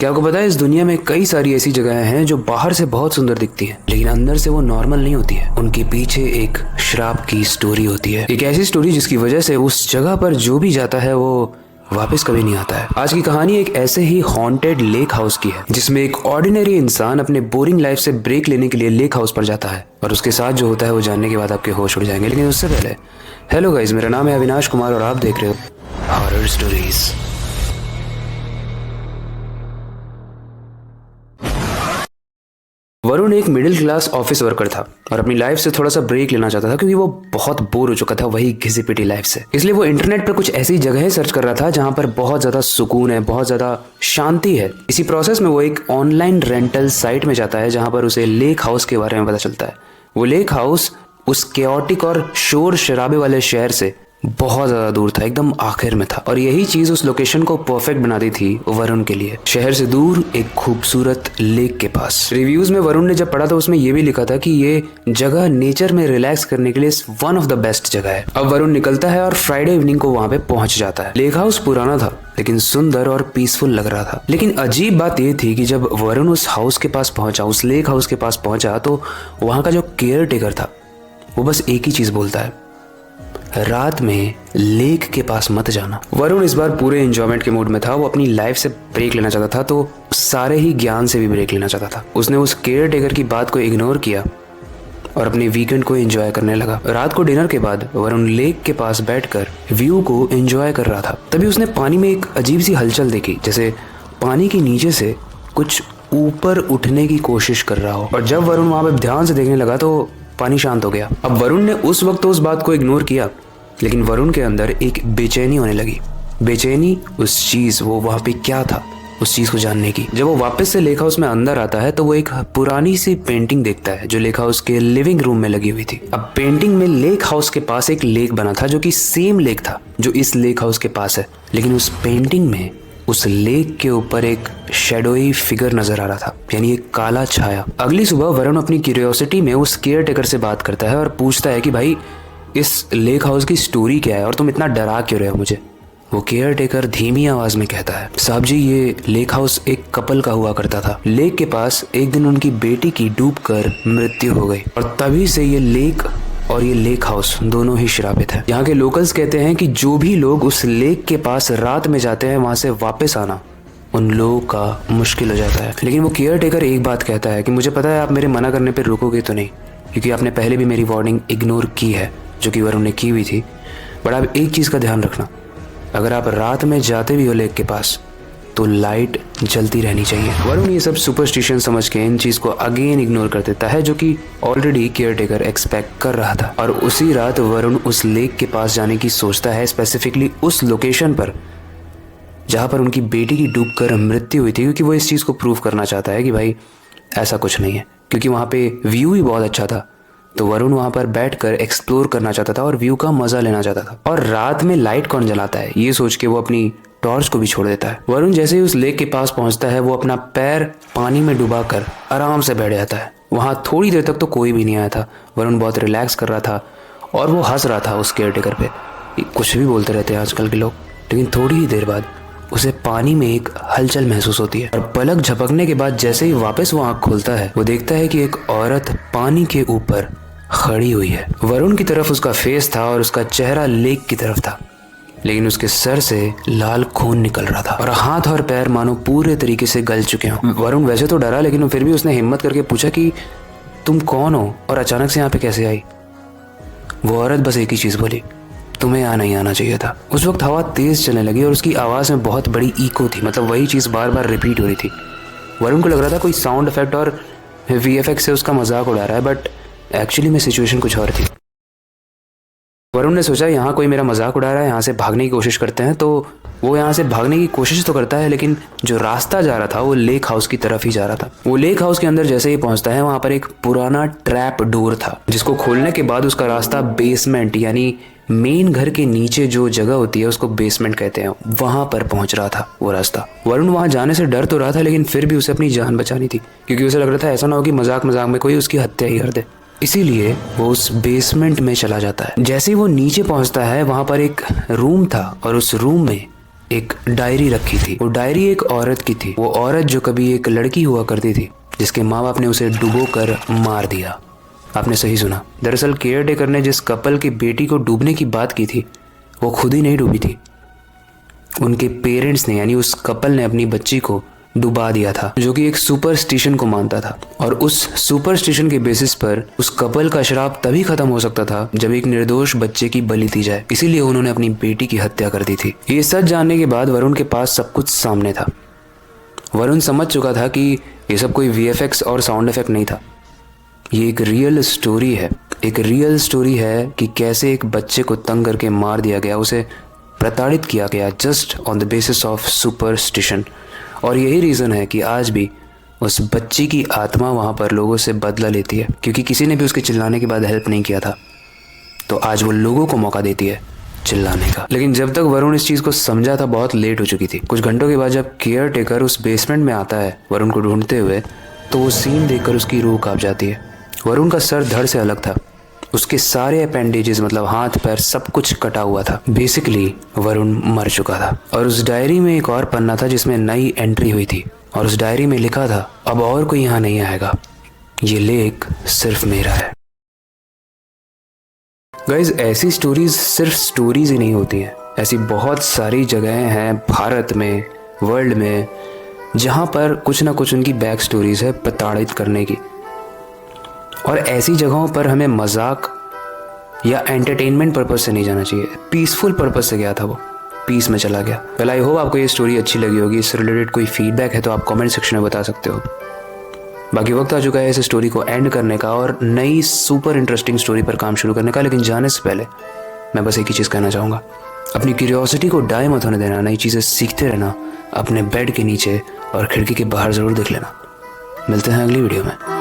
क्या आपको पता है इस दुनिया में कई सारी ऐसी जगहें हैं जो बाहर से बहुत सुंदर दिखती हैं, लेकिन अंदर से वो नॉर्मल नहीं होती है। उनके पीछे एक श्राप की स्टोरी होती है, एक ऐसी स्टोरी जिसकी वजह से उस जगह पर जो भी जाता है वो वापस कभी नहीं आता है। आज की कहानी एक ऐसे ही हॉन्टेड लेक हाउस की है, जिसमें एक ऑर्डिनरी इंसान अपने बोरिंग लाइफ से ब्रेक लेने के लिए लेक हाउस पर जाता है और उसके साथ जो होता है वो जानने के बाद आपके होश उड़ जाएंगे। लेकिन उससे पहले हेलो गाइस, मेरा नाम है अविनाश कुमार और आप देख रहे हो हॉरर स्टोरीज। वरुण एक मिडिल क्लास ऑफिस वर्कर था और अपनी लाइफ से थोड़ा सा ब्रेक लेना चाहता था, क्योंकि वो बहुत बोर हो चुका था वही घिसी पिटी लाइफ से। इसलिए वो इंटरनेट पर कुछ ऐसी जगहें सर्च कर रहा था जहां पर बहुत ज्यादा सुकून है, बहुत ज्यादा शांति है। इसी प्रोसेस में वो एक ऑनलाइन रेंटल साइट में जाता है जहां पर उसे लेक हाउस के बारे में पता चलता है। वो लेक हाउस उस केओटिक और शोर शराबे वाले शहर से बहुत ज्यादा दूर था, एकदम आखिर में था, और यही चीज उस लोकेशन को परफेक्ट बना दी थी वरुण के लिए। शहर से दूर एक खूबसूरत लेक के पास। रिव्यूज में वरुण ने जब पढ़ा तो उसमें ये भी लिखा था कि ये जगह नेचर में रिलैक्स करने के लिए वन ऑफ द बेस्ट जगह है। अब वरुण निकलता है और फ्राइडे इवनिंग को वहां पे पहुंच जाता है। लेक हाउस पुराना था लेकिन सुंदर और पीसफुल लग रहा था। लेकिन अजीब बात यह थी कि जब वरुण उस हाउस के पास पहुंचा, उस लेक हाउस के पास पहुंचा, तो वहां का जो केयर टेकर था वो बस एक ही चीज बोलता है, रात में लेक के पास मत जाना। वरुण इस बार पूरे एंजॉयमेंट के मूड में था। वो अपनी लाइफ से ब्रेक लेना चाहता था, तो सारे ही ज्ञान से भी ब्रेक लेना चाहता था। उसने उस केयर टेकर की बात को इग्नोर किया और अपने वीकेंड को एंजॉय करने लगा। रात को डिनर के बाद वरुण लेक के पास बैठकर व्यू को एंजॉय कर रहा था। तभी उसने पानी में एक अजीब सी हलचल देखी, जैसे पानी के नीचे से कुछ ऊपर उठने की कोशिश कर रहा हो। और जब वरुण वहां पर ध्यान से देखने लगा तो पानी शांत हो गया। अब वरुण ने उस वक्त तो उस बात को इग्नोर किया, लेकिन वरुण के अंदर एक बेचैनी होने लगी। बेचैनी उस चीज, वो वहां पे क्या था, उस चीज को जानने की। जब वो वापस से लेक हाउस में अंदर आता है तो वो एक पुरानी सी पेंटिंग देखता है जो लेक हाउस के लिविंग रूम में लगी हुई थी। अब पेंटिंग में लेक हाउस के पास एक लेक बना था जो कि सेम लेक था जो इस लेक हाउस के पास है, लेकिन उस पेंटिंग में उस लेक के ऊपर एक शैडोई फिगर नजर आ रहा था, यानी एक काला छाया। अगली सुबह वरुण अपनी क्यूरियोसिटी में उस केयर टेकर से बात करता है और पूछता है कि भाई इस लेक हाउस की स्टोरी क्या है और तुम इतना डरा क्यों रहे हो मुझे। वो केयर टेकर धीमी आवाज में कहता है, साहब जी, ये लेक हाउस एक कपल का हुआ करता था। लेक के पास एक दिन उनकी बेटी की डूबकर मृत्यु हो गई और तभी से ये लेक और ये लेक हाउस दोनों ही श्रापित है। यहाँ के लोकल्स कहते हैं कि जो भी लोग उस लेक के पास रात में जाते हैं वहां से वापस आना उन लोगों का मुश्किल हो जाता है। लेकिन वो केयर टेकर एक बात कहता है कि मुझे पता है आप मेरे मना करने पर रुकोगे तो नहीं, क्योंकि आपने पहले भी मेरी वार्निंग इग्नोर की है, जो कि वरुण ने की हुई थी। बट आप एक चीज का ध्यान रखना, अगर आप रात में जाते भी हो लेक के पास तो लाइट जलती रहनी चाहिए। वरुण ये सब सुपरस्टिशन समझ के इन चीज को अगेन इग्नोर कर देता है, जो कि ऑलरेडी केयर टेकर एक्सपेक्ट कर रहा था। और उसी रात वरुण उस लेक के पास जाने की सोचता है, स्पेसिफिकली उस लोकेशन पर जहां पर उनकी बेटी की डूबकर मृत्यु हुई थी, क्योंकि वो इस चीज को प्रूव करना चाहता है कि भाई ऐसा कुछ नहीं है। क्योंकि वहां पे व्यू ही बहुत अच्छा था, तो वरुण वहां पर बैठकर एक्सप्लोर करना चाहता था और व्यू का मजा लेना चाहता था। और रात में लाइट कौन जलाता है ये सोच के वो अपनी टॉर्च को भी छोड़ देता है। वरुण जैसे ही उस लेक के पास पहुंचता है वो अपना पैर पानी में डुबाकर आराम से बैठ जाता है। वहां थोड़ी देर तक तो कोई भी नहीं आया था। वरुण बहुत रिलैक्स कर रहा था और वो हंस रहा था उस केयर टेकर पे। कुछ भी बोलते रहते हैं आजकल के लोग। लेकिन थोड़ी ही देर बाद उसे पानी में एक हलचल महसूस होती है और पलक झपकने के बाद जैसे ही वापस वो आंख खोलता है वो देखता है कि एक औरत पानी के ऊपर खड़ी हुई है। वरुण की तरफ उसका फेस था और उसका चेहरा लेक की तरफ था, लेकिन उसके सर से लाल खून निकल रहा था और हाथ और पैर मानो पूरे तरीके से गल चुके हों। वरुण वैसे तो डरा, लेकिन फिर भी उसने हिम्मत करके पूछा कि तुम कौन हो और अचानक से यहाँ पे कैसे आई। वो औरत बस एक ही चीज बोली, तुम्हें यहाँ नहीं आना चाहिए था। उस वक्त हवा तेज चलने लगी और उसकी आवाज में बहुत बड़ी इको थी, मतलब वही चीज बार बार रिपीट हो रही थी। वरुण को लग रहा था कोई साउंड इफेक्ट और वीएफएक्स से उसका मजाक उड़ा रहा है, बट एक्चुअली में सिचुएशन कुछ और थी। वरुण ने सोचा यहाँ कोई मेरा मजाक उड़ा रहा है, यहाँ से भागने की कोशिश करते हैं। तो वो यहाँ से भागने की कोशिश तो करता है, लेकिन जो रास्ता जा रहा था वो लेक हाउस की तरफ ही जा रहा था। वो लेक हाउस के अंदर जैसे ही पहुंचता है वहां पर एक पुराना ट्रैप डोर था, जिसको खोलने के बाद उसका रास्ता बेसमेंट, यानी मेन घर के नीचे जो जगह होती है उसको बेसमेंट कहते हैं, वहां पर पहुंच रहा था वो रास्ता। वरुण वहां जाने से डर तो रहा था, लेकिन फिर भी उसे अपनी जान बचानी थी, क्योंकि उसे लग रहा था ऐसा ना हो कि मजाक मजाक में कोई उसकी हत्या ही कर दे। इसीलिए वो उस बेसमेंट में चला जाता है। जैसे ही वो नीचे पहुंचता है वहां पर एक रूम था और उस रूम में एक डायरी रखी थी। वो डायरी एक औरत की थी, वो औरत जो कभी एक लड़की हुआ करती थी, जिसके माँ बाप ने उसे डुबो कर मार दिया। आपने सही सुना। दरअसल केयर टेकर ने जिस कपल की बेटी को डूबने की बात की थी, वो खुद ही नहीं डूबी थी। उनके पेरेंट्स ने, यानी उस कपल ने अपनी बच्ची को डुबा दिया था, जो कि एक सुपरस्टिशन को मानता था। और उस सुपरस्टिशन के बेसिस पर उस कपल का श्राप तभी खत्म हो सकता था जब एक निर्दोष बच्चे की बलि दी जाए। इसीलिए उन्होंने अपनी बेटी की हत्या कर दी थी। ये सच जानने के बाद वरुण के पास सब कुछ सामने था। वरुण समझ चुका था कि ये सब कोई VFX और साउंड इफेक्ट नहीं था। ये एक रियल स्टोरी है। एक रियल स्टोरी है कि कैसे एक बच्चे को तंग करके मार दिया गया, उसे प्रताड़ित किया गया just on the basis of superstition. और यही रीज़न है कि आज भी उस बच्ची की आत्मा वहाँ पर लोगों से बदला लेती है, क्योंकि किसी ने भी उसके चिल्लाने के बाद हेल्प नहीं किया था, तो आज वो लोगों को मौका देती है चिल्लाने का। लेकिन जब तक वरुण इस चीज़ को समझा था, बहुत लेट हो चुकी थी। कुछ घंटों के बाद जब केयर टेकर उस बेसमेंट में आता है वरुण को ढूंढते हुए, तो वो सीन देखकर उसकी रूह कांप जाती है। वरुण का सर धड़ से अलग था, उसके सारे अपेंडेजेस, मतलब हाथ पैर, सब कुछ कटा हुआ था। बेसिकली वरुण मर चुका था। और उस डायरी में एक और पन्ना था जिसमें नई एंट्री हुई थी, और उस डायरी में लिखा था, अब और कोई यहाँ नहीं आएगा, ये लेक सिर्फ मेरा है। गाइज, ऐसी स्टोरीज सिर्फ स्टोरीज ही नहीं होती हैं। ऐसी बहुत सारी जगहें हैं भारत में, वर्ल्ड में, जहाँ पर कुछ ना कुछ उनकी बैक स्टोरीज है प्रताड़ित करने की। और ऐसी जगहों पर हमें मजाक या एंटरटेनमेंट पर्पस से नहीं जाना चाहिए। पीसफुल पर्पस से गया था, वो पीस में चला गया। वेल, आई होप आपको ये स्टोरी अच्छी लगी होगी। इससे रिलेटेड कोई फीडबैक है तो आप कमेंट सेक्शन में बता सकते हो। बाकी वक्त आ चुका है इस स्टोरी को एंड करने का और नई सुपर इंटरेस्टिंग स्टोरी पर काम शुरू करने का। लेकिन जाने से पहले मैं बस एक ही चीज़ कहना चाहूँगा, अपनी क्यूरियोसिटी को डाई मत होने देना। नई चीज़ें सीखते रहना, अपने बेड के नीचे और खिड़की के बाहर ज़रूर देख लेना। मिलते हैं अगली वीडियो में।